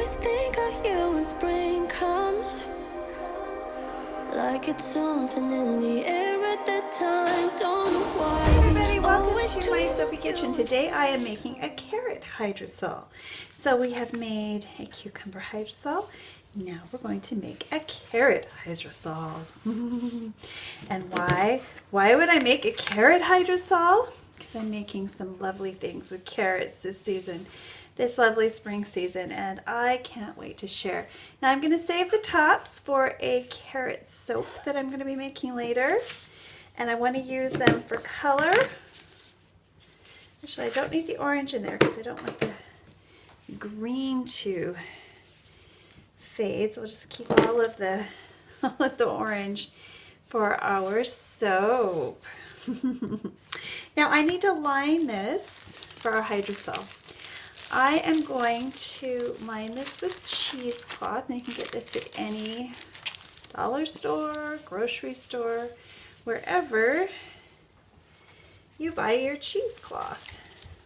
always think of you when spring comes, like it's something in the air at that time. Don't know why. Hey everybody, welcome Always to my dream Soapy of Kitchen. you. Today I am making a carrot hydrosol. So we have made a cucumber hydrosol. Now we're going to make a carrot hydrosol. And why? Why would I make a carrot hydrosol? Because I'm making some lovely things with carrots this season, this lovely spring season, and I can't wait to share. Now I'm going to save the tops for a carrot soap that I'm going to be making later. And I want to use them for color. Actually, I don't need the orange in there because I don't want the green to fade. So we'll just keep all of the orange for our soap. Now I need to line this for our hydrosol. I am going to line this with cheesecloth, and you can get this at any dollar store, grocery store, wherever you buy your cheesecloth,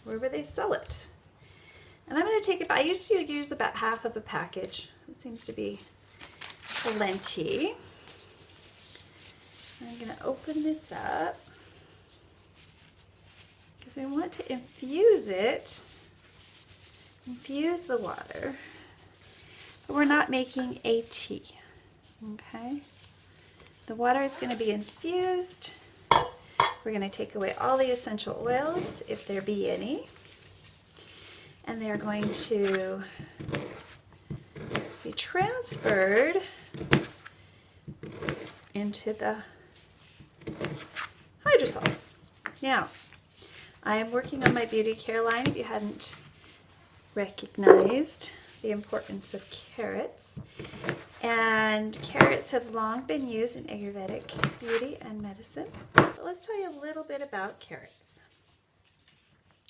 wherever they sell it. And I'm going to take it, I usually use about half of a package. It seems to be plenty. I'm going to open this up because we want to infuse it, infuse the water, but we're not making a tea, okay? The water is going to be infused. We're going to take away all the essential oils, if there be any, and they're going to be transferred into the hydrosol. Now, I am working on my beauty care line, if you hadn't recognized the importance of carrots. And carrots have long been used in Ayurvedic beauty and medicine. But let's tell you a little bit about carrots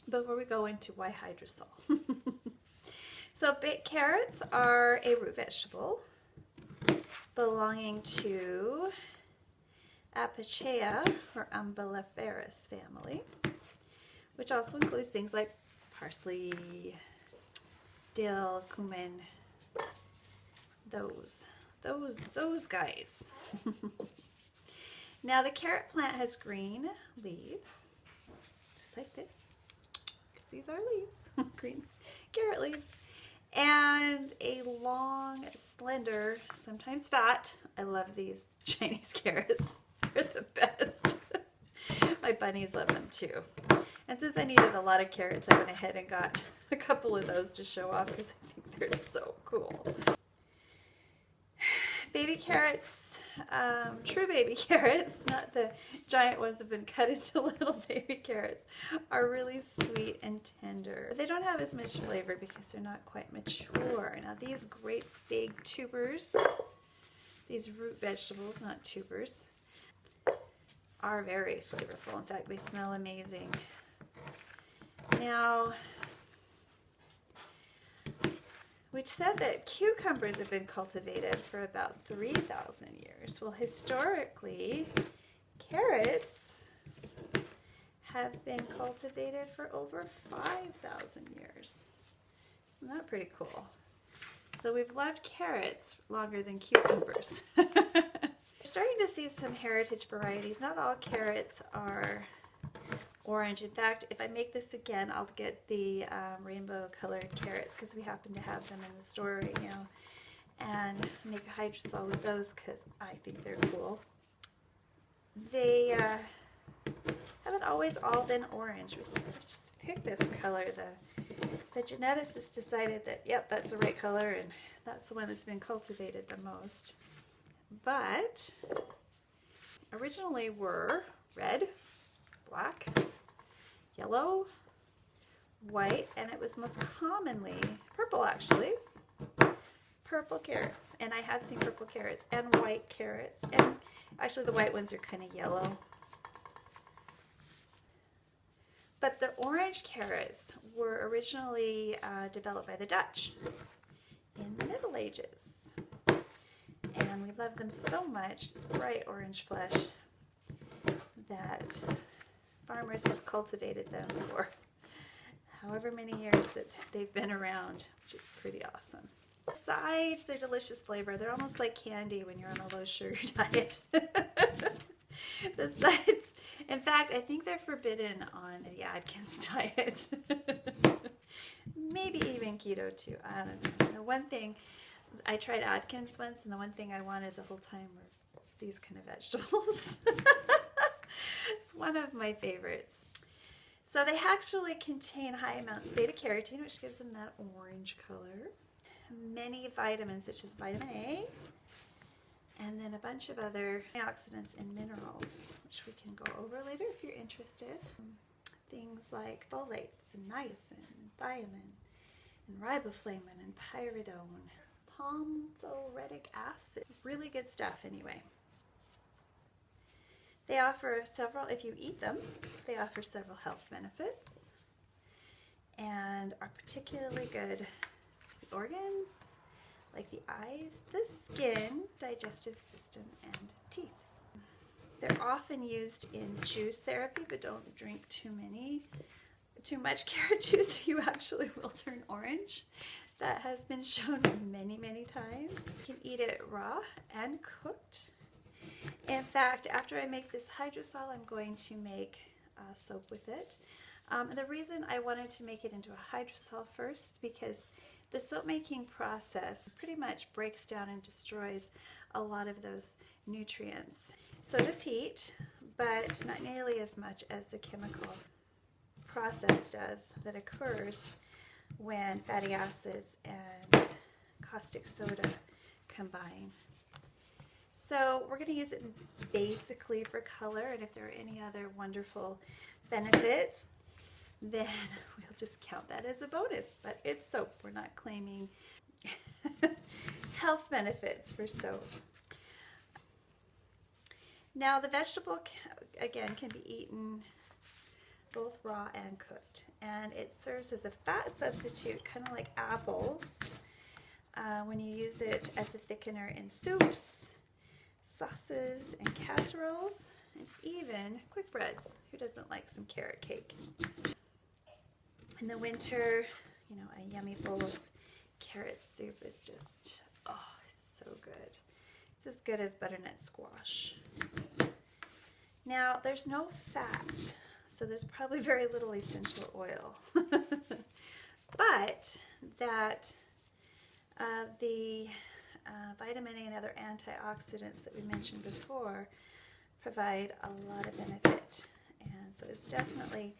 before we go into why hydrosol. So carrots are a root vegetable belonging to Apiaceae or umbelliferous family, which also includes things like parsley, dill, cumin, those guys. Now the carrot plant has green leaves, just like this, because these are leaves, green carrot leaves, and a long, slender, sometimes fat, I love these Chinese carrots, they're the best. My bunnies love them too. And since I needed a lot of carrots, I went ahead and got a couple of those to show off because I think they're so cool. Baby carrots, true baby carrots, not the giant ones that have been cut into little baby carrots, are really sweet and tender. But they don't have as much flavor because they're not quite mature. Now these great big tubers, these root vegetables, not tubers, are very flavorful. In fact, they smell amazing. Now, we said that cucumbers have been cultivated for about 3,000 years. Well, historically, carrots have been cultivated for over 5,000 years. Isn't that pretty cool? So we've loved carrots longer than cucumbers. Starting to see some heritage varieties. Not all carrots are orange. In fact, if I make this again, I'll get the rainbow colored carrots because we happen to have them in the store right now, and make a hydrosol with those because I think they're cool. They haven't always all been orange. We just picked this color. The geneticist decided that, yep, that's the right color, and that's the one that's been cultivated the most. But originally were red, black, yellow, white, and it was most commonly purple, actually. Purple carrots, and I have seen purple carrots and white carrots, and actually the white ones are kind of yellow. But the orange carrots were originally developed by the Dutch in the Middle Ages. And we love them so much, this bright orange flesh, that farmers have cultivated them for however many years that they've been around, which is pretty awesome. Besides their delicious flavor, they're almost like candy when you're on a low sugar diet. Besides, in fact, I think they're forbidden on the Atkins diet. Maybe even keto too. I don't know. The one thing, I tried Atkins once, and the one thing I wanted the whole time were these kind of vegetables. It's one of my favorites. So they actually contain high amounts of beta-carotene, which gives them that orange color. Many vitamins, such as vitamin A, and then a bunch of other antioxidants and minerals, which we can go over later if you're interested. Things like folates and niacin and thiamine and riboflavin and pyridone, palmitoretic acid. Really good stuff anyway. They offer several, if you eat them, they offer several health benefits and are particularly good for the organs, like the eyes, the skin, digestive system, and teeth. They're often used in juice therapy, but don't drink too much carrot juice or you actually will turn orange. That has been shown many, many times. You can eat it raw and cooked. In fact, after I make this hydrosol, I'm going to make soap with it. The reason I wanted to make it into a hydrosol first is because the soap making process pretty much breaks down and destroys a lot of those nutrients. So it is heat, but not nearly as much as the chemical process does that occurs when fatty acids and caustic soda combine. So we're going to use it basically for color, and if there are any other wonderful benefits, then we'll just count that as a bonus. But it's soap. We're not claiming health benefits for soap. Now the vegetable, again, can be eaten both raw and cooked, and it serves as a fat substitute, kind of like apples, when you use it as a thickener in soups, sauces, and casseroles, and even quick breads. Who doesn't like some carrot cake? In the winter, you know, a yummy bowl of carrot soup is just, oh, it's so good. It's as good as butternut squash. Now, there's no fat, so there's probably very little essential oil. But that the vitamin A and other antioxidants that we mentioned before provide a lot of benefit. And so it's definitely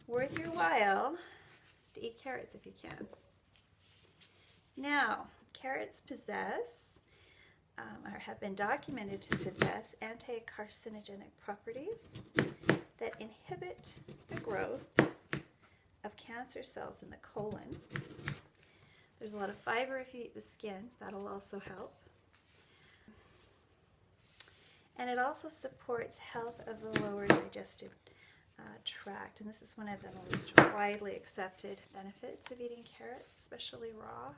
worth your while to eat carrots if you can. Now, carrots possess, or have been documented to possess, anti-carcinogenic properties that inhibit the growth of cancer cells in the colon. There's a lot of fiber if you eat the skin. That'll also help. And it also supports health of the lower digestive tract. And this is one of the most widely accepted benefits of eating carrots, especially raw.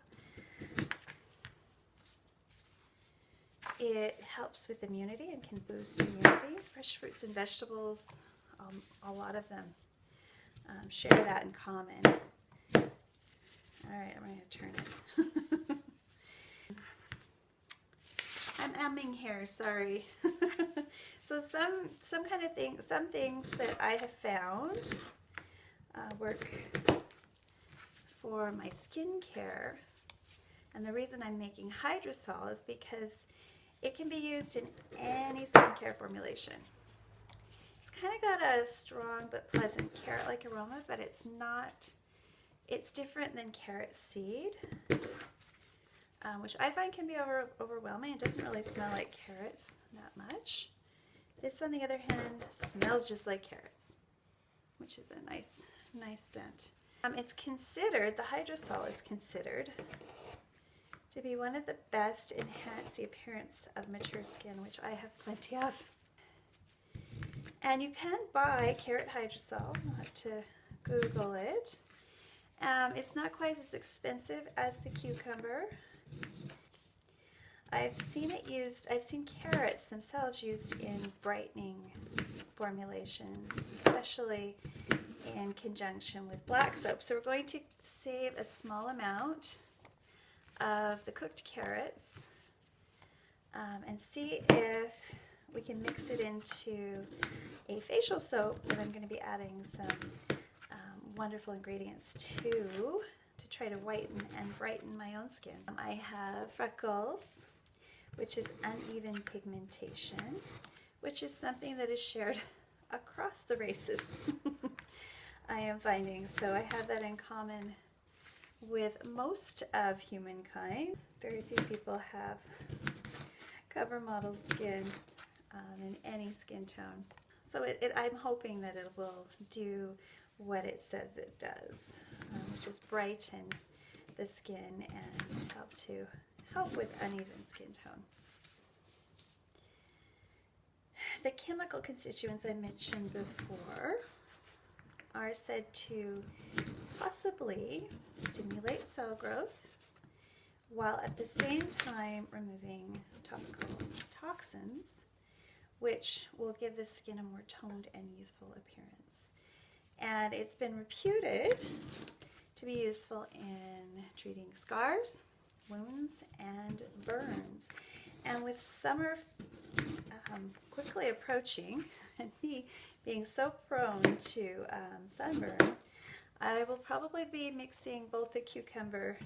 It helps with immunity and can boost immunity. Fresh fruits and vegetables, a lot of them share that in common. All right, I'm going to turn it. I'm umming here, sorry. So some things that I have found work for my skincare, and the reason I'm making Hydrosol is because it can be used in any skincare formulation. It's kind of got a strong but pleasant carrot-like aroma, but it's different than carrot seed, which I find can be overwhelming. It doesn't really smell like carrots that much. This, on the other hand, smells just like carrots, which is a nice scent. It's considered, the Hydrosol is considered to be one of the best to enhance the appearance of mature skin, which I have plenty of. And you can buy carrot Hydrosol. I'll have to Google it. It's not quite as expensive as the cucumber. I've seen carrots themselves used in brightening formulations, especially in conjunction with black soap. So we're going to save a small amount of the cooked carrots and see if we can mix it into a facial soap that I'm going to be adding some wonderful ingredients to try to whiten and brighten my own skin. I have freckles, which is uneven pigmentation, which is something that is shared across the races. I am finding. So I have that in common with most of humankind. Very few people have cover model skin in any skin tone. So I'm hoping that it will do what it says it does, which is brighten the skin and help with uneven skin tone. The chemical constituents I mentioned before are said to possibly stimulate cell growth while at the same time removing topical toxins, which will give the skin a more toned and youthful appearance. And it's been reputed to be useful in treating scars, wounds, and burns. And with summer quickly approaching and me being so prone to sunburn, I will probably be mixing both the cucumber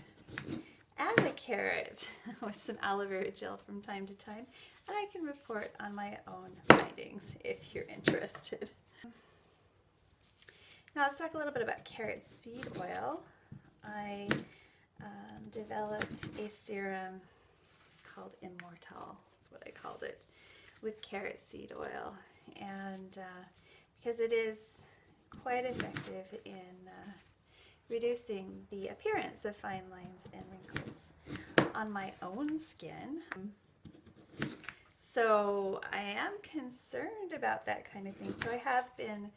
and the carrot with some aloe vera gel from time to time, and I can report on my own findings if you're interested. Now let's talk a little bit about carrot seed oil. I developed a serum called Immortal, that's what I called it, with carrot seed oil, and because it is quite effective in reducing the appearance of fine lines and wrinkles on my own skin. So I am concerned about that kind of thing. So I have been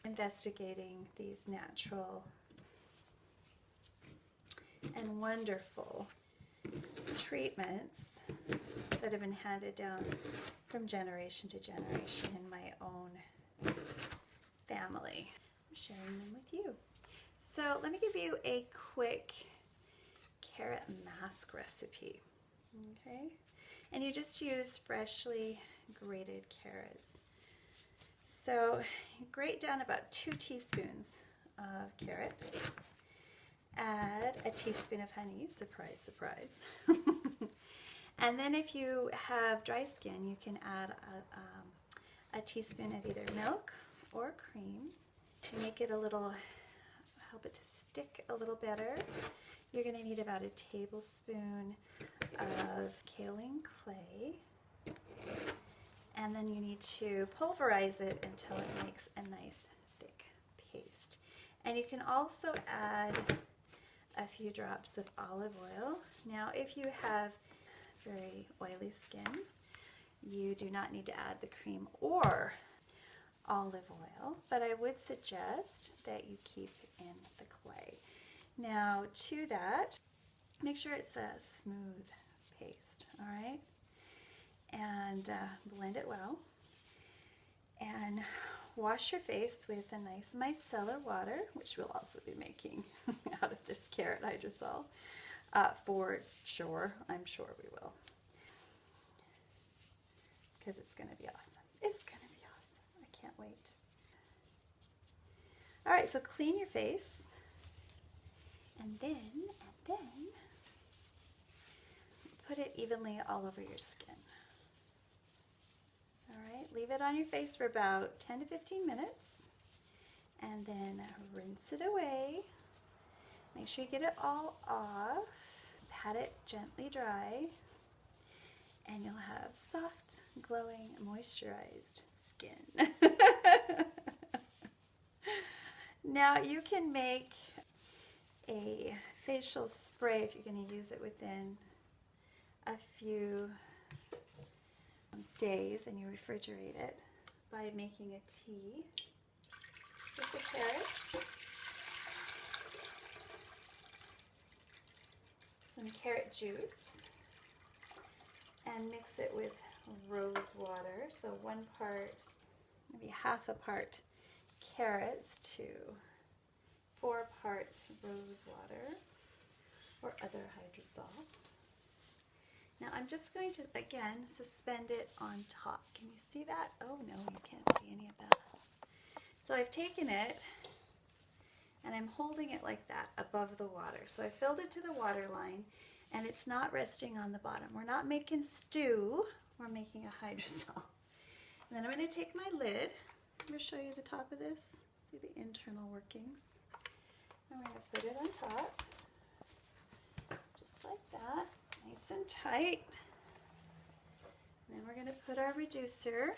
investigating these natural and wonderful treatments that have been handed down from generation to generation in my own family. I'm sharing them with you. So let me give you a quick carrot mask recipe, okay? And you just use freshly grated carrots. So grate down about 2 teaspoons of carrot. Add a teaspoon of honey, surprise, surprise. And then if you have dry skin, you can add a teaspoon of either milk or cream to make it help it to stick a little better. You're going to need about a tablespoon of kaolin clay, and then you need to pulverize it until it makes a nice thick paste. And you can also add a few drops of olive oil. Now if you have very oily skin, you do not need to add the cream or olive oil, but I would suggest that you keep in the clay. Now to that, make sure it's a smooth paste, all right? And blend it well. And wash your face with a nice micellar water, which we'll also be making out of this carrot hydrosol. For sure, I'm sure we will. Because it's going to be awesome. It's going to be awesome. I can't wait. All right, so clean your face. And then put it evenly all over your skin. All right, leave it on your face for about 10 to 15 minutes. And then rinse it away. Make sure you get it all off. Pat it gently dry. And you'll have soft, glowing, moisturized skin. Now you can make a facial spray if you're going to use it within a few days and you refrigerate it by making a tea with the carrots, some carrot juice, and mix it with rose water. So 1 part, maybe half a part carrots to 4 parts rose water. or other hydrosol. Now I'm just going to, again, suspend it on top. Can you see that? Oh no, you can't see any of that. So I've taken it and I'm holding it like that above the water. So I filled it to the water line and it's not resting on the bottom. We're not making stew, we're making a hydrosol. And then I'm going to take my lid. I'm going to show you the top of this. See the internal workings. I'm going to put it on top, just like that, nice and tight. And then we're going to put our reducer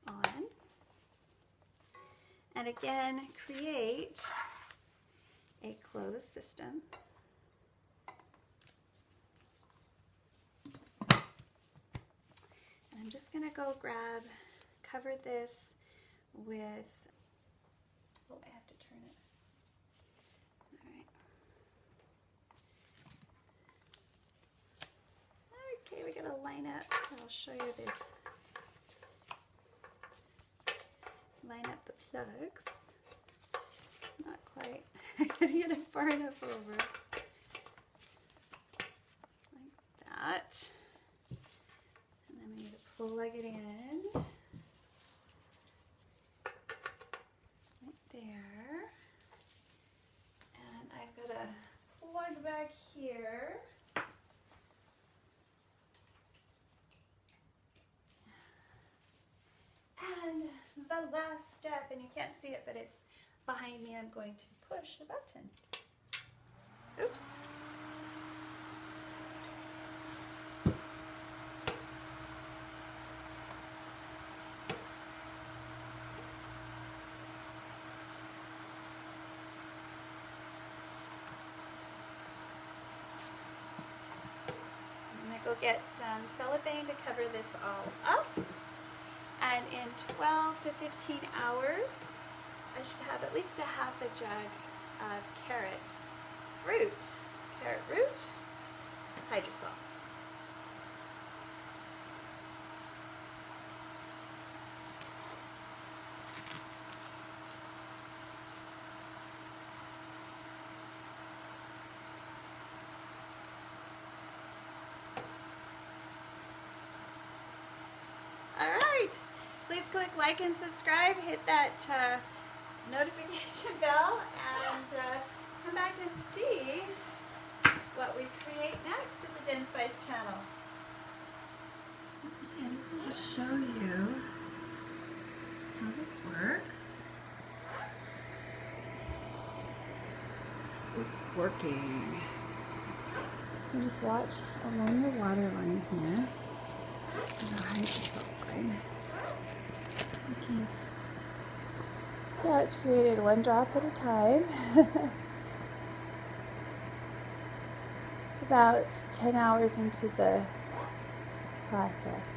on. And again, create a closed system. And I'm just going to go cover this with, oh, I have to turn it. All right. Okay, we got to line up. I'll show you this. Line up the plugs. Not quite. I gotta get it far enough over. Like that. And then we need to plug it in. Right there. And I've got a plug back here. And the last step, and you can't see it, but it's behind me, I'm going to push the button. Oops. I'm going to go get some cellophane to cover this all up. And in 12 to 15 hours, I should have at least a half a jug of carrot root, hydrosol. All right. Please click like and subscribe, hit that notification bell, and come back and see what we create next at the Jen Spice channel. I just want to show you how this works. It's working. So just watch along the water line here. The hydrosol line. Okay. See how it's created one drop at a time. About 10 hours into the process.